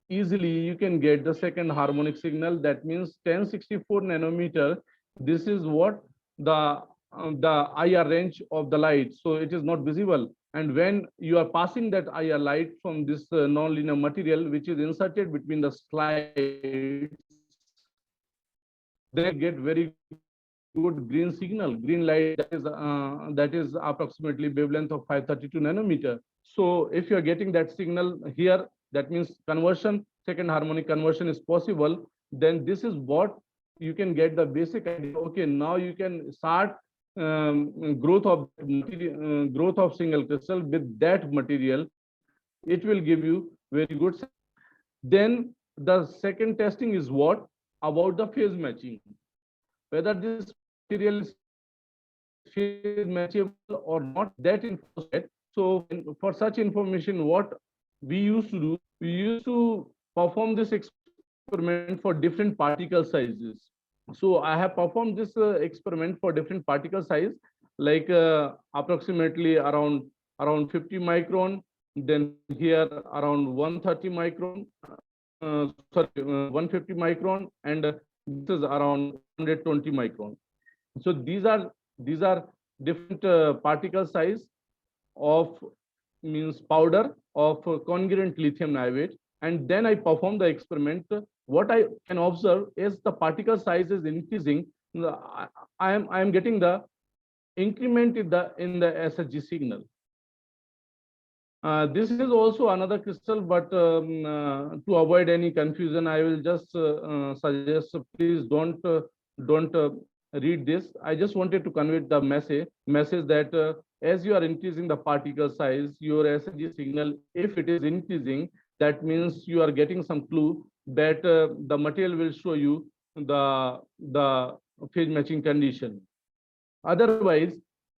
you can get the second harmonic signal. That means 1064 nanometer. This is what the IR range of the light, so it is not visible. And when you are passing that IR light from this nonlinear material, which is inserted between the slides, they get very good green signal, green light, that is approximately wavelength of 532 nanometer. So if you are getting that signal here, that means conversion, second harmonic conversion is possible. Then this is what you can get the basic idea. Okay, now you can start growth of material, growth of single crystal with that material. It will give you very good. Then the second testing is what about the phase matching, whether this material is phase matchable or not. That information. So for such information, what we used to do, we used to perform this experiment for different particle sizes. So I have performed this experiment for different particle size, like approximately around 50 micron, then here around 130 micron, 150 micron, and this is around 120 micron. So these are different particle size of, means powder of congruent lithium niobate. And then I perform the experiment. What I can observe is the particle size is increasing. I am getting the increment in the SHG signal. This is also another crystal, but to avoid any confusion, I will just suggest, please don't read this. I just wanted to convey the message that as you are increasing the particle size, your SHG signal, if it is increasing, that means you are getting some clue that the material will show you the phase matching condition. Otherwise,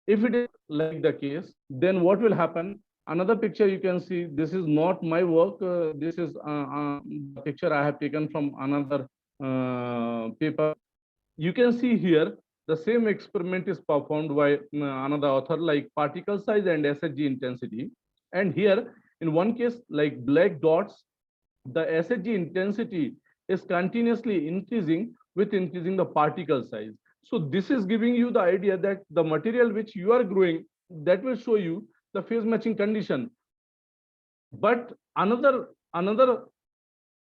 if it is like the case, then what will happen? Another picture you can see, this is not my work. This is a picture I have taken from another paper. You can see here the same experiment is performed by another author, like particle size and SHG intensity. And here, in one case, like black dots, the SHG intensity is continuously increasing with increasing the particle size. So this is giving you the idea that the material which you are growing, that will show you the phase matching condition. But another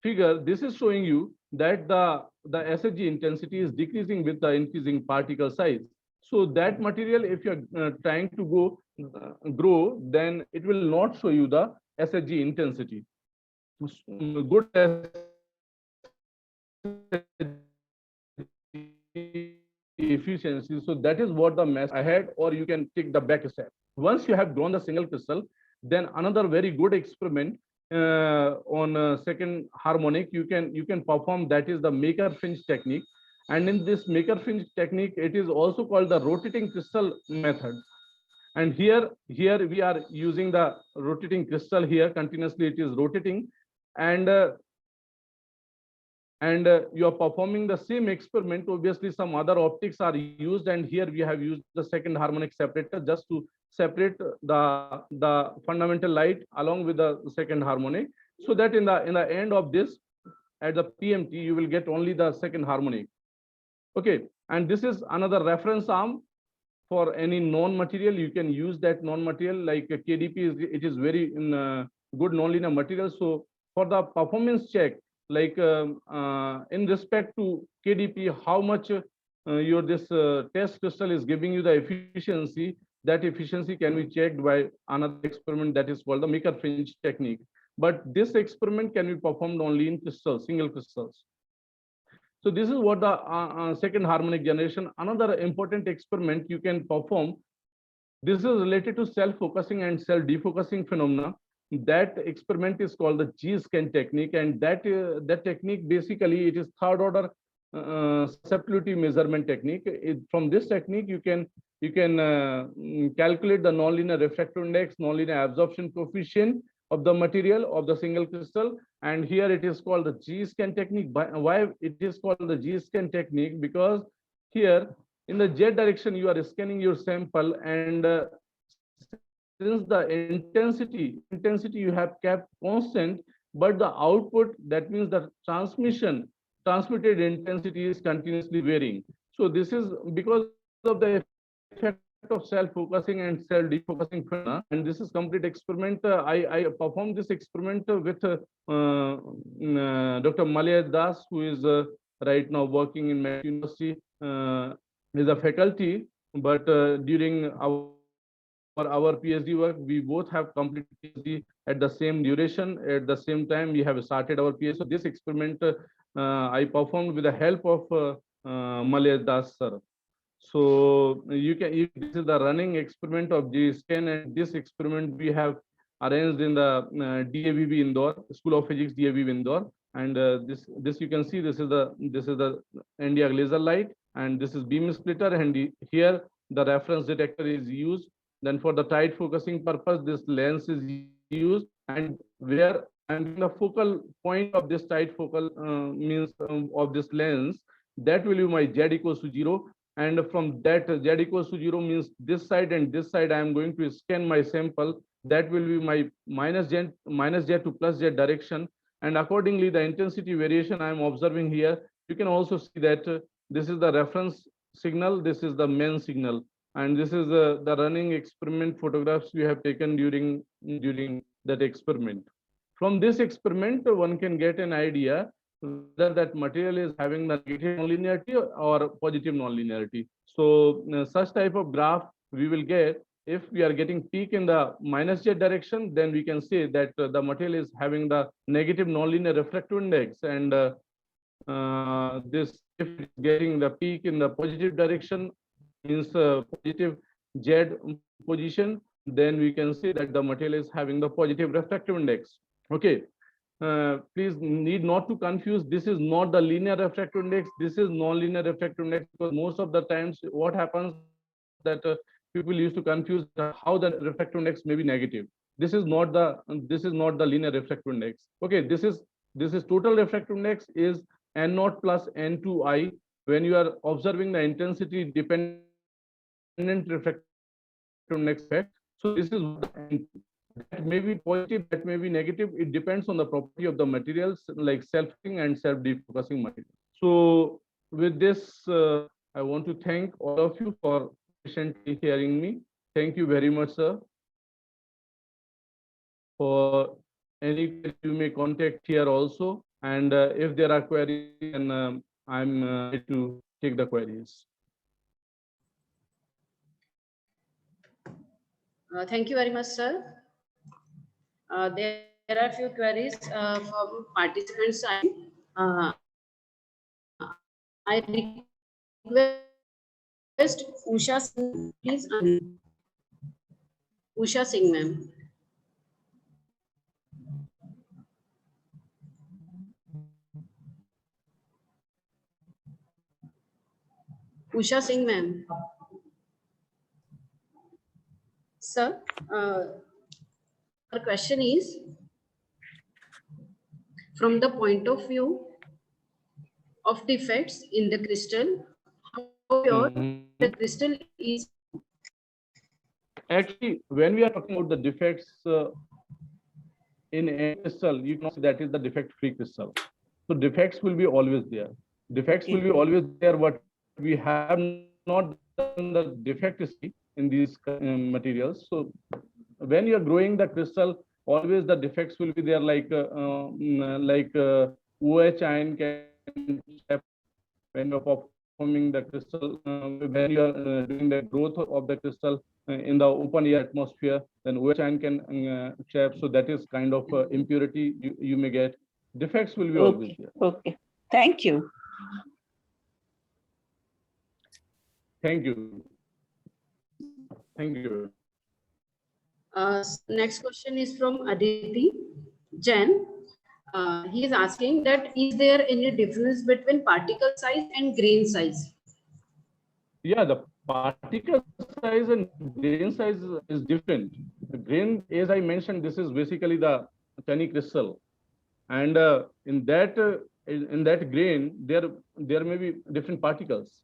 figure, this is showing you that the SHG intensity is decreasing with the increasing particle size. So that material, if you're trying to grow, then it will not show you the SHG intensity. Good efficiency. So that is what the mess ahead, or you can take the back step. Once you have grown the single crystal, then another very good experiment on second harmonic you can perform, that is the Maker Finch technique. And in this Maker Finch technique, it is also called the rotating crystal method. And here we are using the rotating crystal. Here continuously it is rotating, and you are performing the same experiment. Obviously some other optics are used, and here we have used the second harmonic separator just to separate the fundamental light along with the second harmonic, so that in the end of this, at the PMT, you will get only the second harmonic. Okay, and this is another reference arm for any non-material. You can use that non-material, like KDP it is very good nonlinear material. So for the performance check, like in respect to KDP, how much your this test crystal is giving you the efficiency, that efficiency can be checked by another experiment that is called the Maker Finch technique. But this experiment can be performed only in crystals, single crystals. So this is what the second harmonic generation. Another important experiment you can perform, this is related to self-focusing and self-defocusing phenomena. That experiment is called the G-scan technique, and that technique basically it is third order susceptibility measurement technique. From this technique you can calculate the nonlinear refractive index, nonlinear absorption coefficient of the material of the single crystal. And here it is called the G-scan technique. Why it is called the G-scan technique? Because here in the Z direction you are scanning your sample, and since the intensity you have kept constant, but the output, that means the transmitted intensity is continuously varying. So this is because of the effect of self-focusing and self-defocusing phenomena. And this is complete experiment. I performed this experiment with Dr. Malay Das, who is right now working in Met University. Is a faculty, but during our PhD work, we both have completed PhD at the same duration. At the same time, we have started our PhD. So this experiment I performed with the help of Malay Das sir. So this is the running experiment of G-scan, and this experiment we have arranged in the DAVB Indore, School of Physics, DAVB Indore. And this you can see, this is the Nd:YAG laser light, and this is beam splitter, and here the reference detector is used. Then for the tight focusing purpose, this lens is used, and where the focal point of this tight focal means of this lens, that will be my Z equals to 0. And from that Z equals to 0 means this side and this side I am going to scan my sample. That will be my minus Z to plus Z direction. And accordingly, the intensity variation I am observing here, you can also see that this is the reference signal, this is the main signal. And this is the running experiment photographs we have taken during that experiment. From this experiment, one can get an idea whether that material is having the negative nonlinearity or positive nonlinearity. So such type of graph we will get if we are getting peak in the minus Z direction, then we can say that the material is having the negative nonlinear refractive index, and this if it's getting the peak in the positive direction, means positive Z position, then we can say that the material is having the positive refractive index. Okay. Please need not to confuse. This is not the linear refractive index. This is non-linear refractive index, because most of the times what happens that people used to confuse how the refractive index may be negative. This is not the linear refractive index. Okay, this is total refractive index is N0 plus N2I when you are observing the intensity dependent refractive index effect. So this is that may be positive, that may be negative. It depends on the property of the materials, like self-heating and self-defocusing material. So with this, I want to thank all of you for patiently hearing me. Thank you very much, sir. For any queries, you may contact here also. And if there are queries, then I'm ready to take the queries. Thank you very much, sir. There are a few queries from participants side. I request Usha Singh, please. Usha Singh, ma'am. Usha Singh, ma'am. Sir, our question is, from the point of view of defects in the crystal, how pure the crystal is? Actually, when we are talking about the defects in a crystal, you can say that is the defect-free crystal. So defects will be always there. Defects will be always there, but we have not done the defect-free in these materials. So when you are growing the crystal, always the defects will be there, like OH ion can when you're performing the crystal, when you are doing the growth of the crystal in the open air atmosphere, then OH ion can trap. So that is kind of impurity you may get. Defects will be always there. Okay. Thank you. Thank you. Thank you. Next question is from Aditi Jain. He is asking that, is there any difference between particle size and grain size? Yeah, the particle size and grain size is different. The grain, as I mentioned, this is basically the tiny crystal, and in that grain, there may be different particles.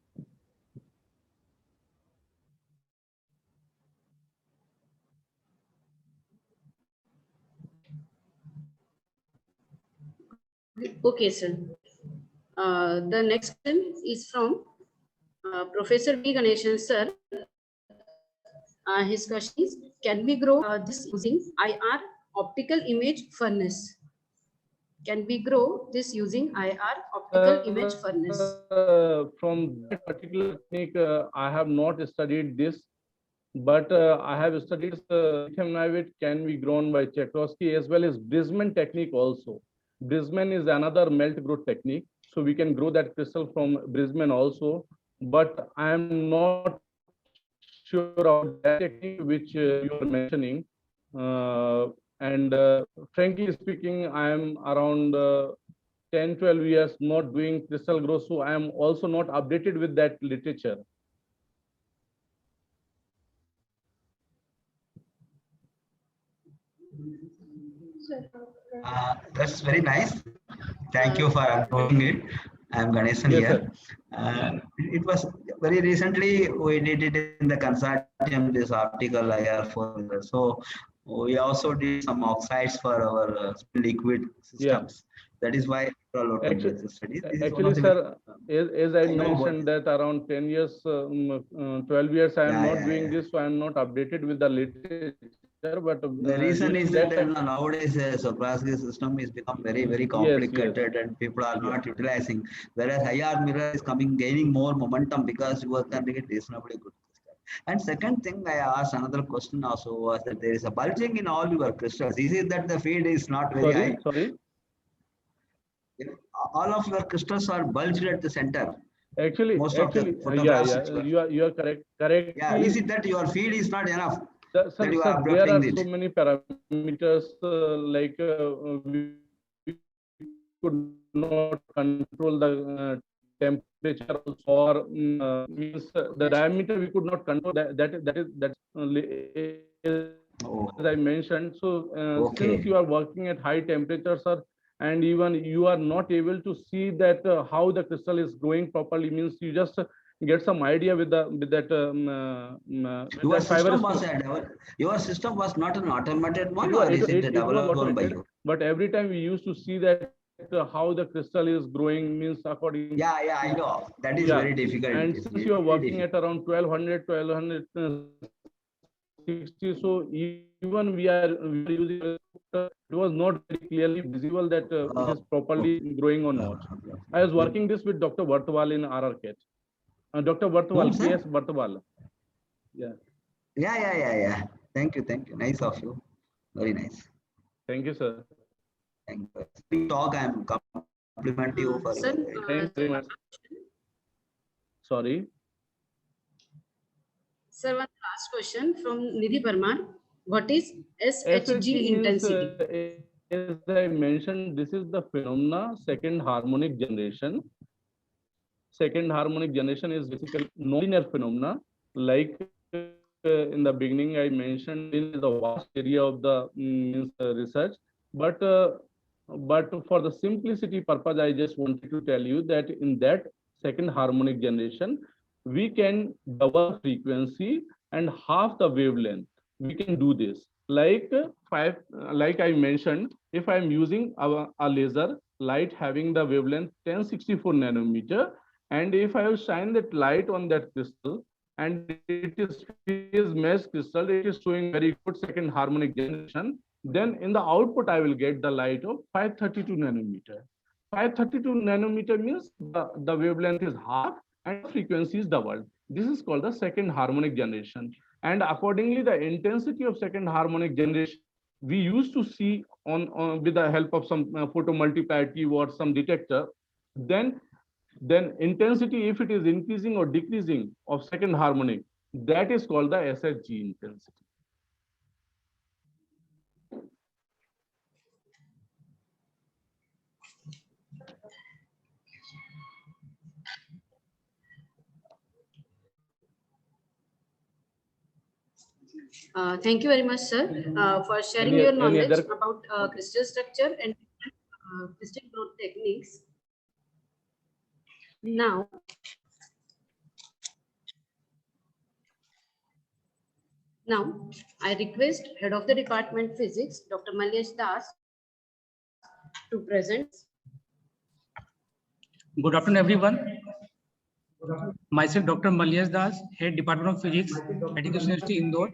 Okay, sir. The next question is from Professor V. Ganeshan, sir. His question is, can we grow this using IR optical image furnace? Can we grow this using IR optical image furnace? From that particular technique, I have not studied this, but I have studied lithium niobate can be grown by Czechoslovakia, as well as Brisman technique also. Brisman is another melt growth technique, so we can grow that crystal from Brisman also, but I am not sure of that technique which you are mentioning. Frankly speaking, I am around 10-12 years not doing crystal growth, so I am also not updated with that literature. That's very nice. Thank you for unfolding it. I'm Ganeshan here. It was very recently we did it in the consortium, this optical IR for. So we also did some oxides for our liquid systems. That is why actually, sir, as I mentioned that around 10 years, 12 years, I am not doing this, so I am not updated with the literature. But the reason is that nowadays Swarovski system is become very complicated, and people are not utilizing. Whereas IR mirror is gaining more momentum because you can get reasonably good. And second thing, I asked another question also was that there is a bulging in all your crystals. Is it that the feed is not very high? Sorry. All of your crystals are bulged at the center. Actually, most of the photographs. You are correct. Correct. Yeah. Is it that your feed is not enough? Sir, there are so many parameters we could not control the temperature, or means the diameter we could not control. That's as I mentioned. So since you are working at high temperatures, sir, and even you are not able to see that how the crystal is growing properly, means you just get some idea with that Your that fiber system was your system was not an automated one, It or was, is it it was developed one by automated, you? but every time we used to see that how the crystal is growing, means according. Yeah, I know. That is Yeah. very difficult. And It's since you are very working difficult. at around 1260, so even we are using it was not very clearly visible that it is properly growing or not. I was working this with Dr. Vartwal in RRCat. Dr. Vartwal, Whom, sir? K.S. Vartwal. Yeah. Yeah. Thank you. Nice of you. Very nice. Thank you, sir. Thank you. Speak talk. I am compliment you for Sir, your. Thank you very much. Sorry. sir, one last question from Nidhi Parmar. What is SHG intensity? As I mentioned, this is the phenomena, second harmonic generation. Second harmonic generation is basically nonlinear phenomena. Like in the beginning, I mentioned in the vast area of the research, but for the simplicity purpose, I just wanted to tell you that in that second harmonic generation, we can double frequency and half the wavelength. We can do this. Like like I mentioned, if I'm using a laser light having the wavelength 1064 nanometer, and if I have shine that light on that crystal, and it is phase mesh crystal, it is showing very good second harmonic generation, then in the output I will get the light of 532 nanometer. 532 nanometer means the wavelength is half and frequency is doubled. This is called the second harmonic generation. And accordingly, the intensity of second harmonic generation we used to see on with the help of some photomultiplier tube or some detector. Then intensity, if it is increasing or decreasing of second harmonic, that is called the SHG intensity. Thank you very much, sir, for sharing Any- your any knowledge other- about crystal structure and crystal growth techniques. Now, I request Head of the Department Physics, Dr. Malyesh Das, to present. Good afternoon, everyone. Myself, Dr. Malyesh Das, Head Department of Physics, Medical University, Indore.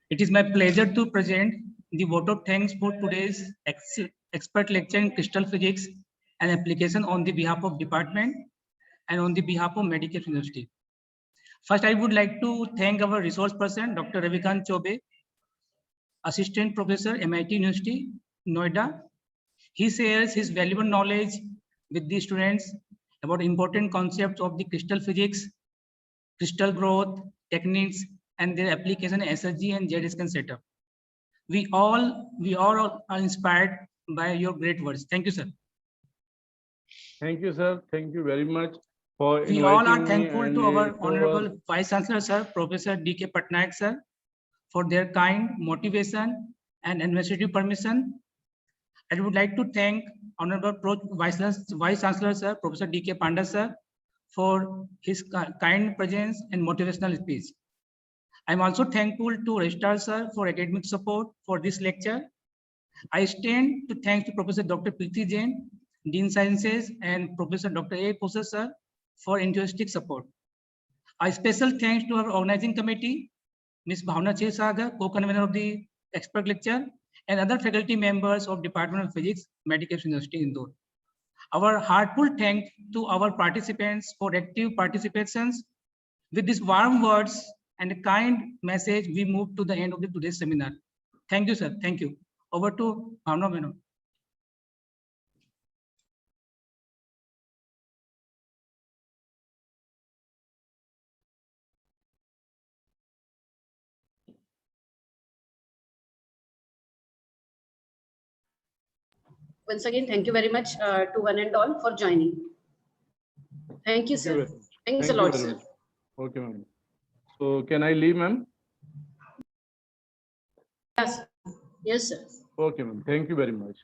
It is my pleasure to present the vote of thanks for today's expert lecture in crystal physics and application on the behalf of department and on the behalf of Medical University. First, I would like to thank our resource person, Dr. Ravikant Chobe, Assistant Professor, MIT University, Noida. He shares his valuable knowledge with the students about important concepts of the crystal physics, crystal growth, techniques, and their application in SSG and Z-scan setup. We all are inspired by your great words. Thank you, sir. Thank you, sir. Thank you very much for We all are inviting me thankful and to our it was- Honorable Vice Chancellor, sir, Professor D.K. Patnaik, sir, for their kind motivation and administrative permission. I would like to thank Honorable Vice Chancellor, sir, Professor D.K. Panda, sir, for his kind presence and motivational speech. I'm also thankful to Registrar, sir, for academic support for this lecture. I extend to thanks to Professor Dr. Preeti Jain, Dean Sciences, and Professor Dr. A. Kosa, sir, for enthusiastic support. A special thanks to our organizing committee, Ms. Bhavna Chirsagar, co-convener of the expert lecture, and other faculty members of Department of Physics, Medical University, Indore. Our heartfelt thanks to our participants for active participations. With these warm words and a kind message, we move to the end of today's seminar. Thank you, sir. Thank you. Over to Bhavna Madam. Once again, thank you very much to one and all for joining. Thank you, sir. Thanks a lot, very sir. much. Okay, ma'am. So can I leave, ma'am? Yes, yes, sir. Okay, ma'am. Thank you very much.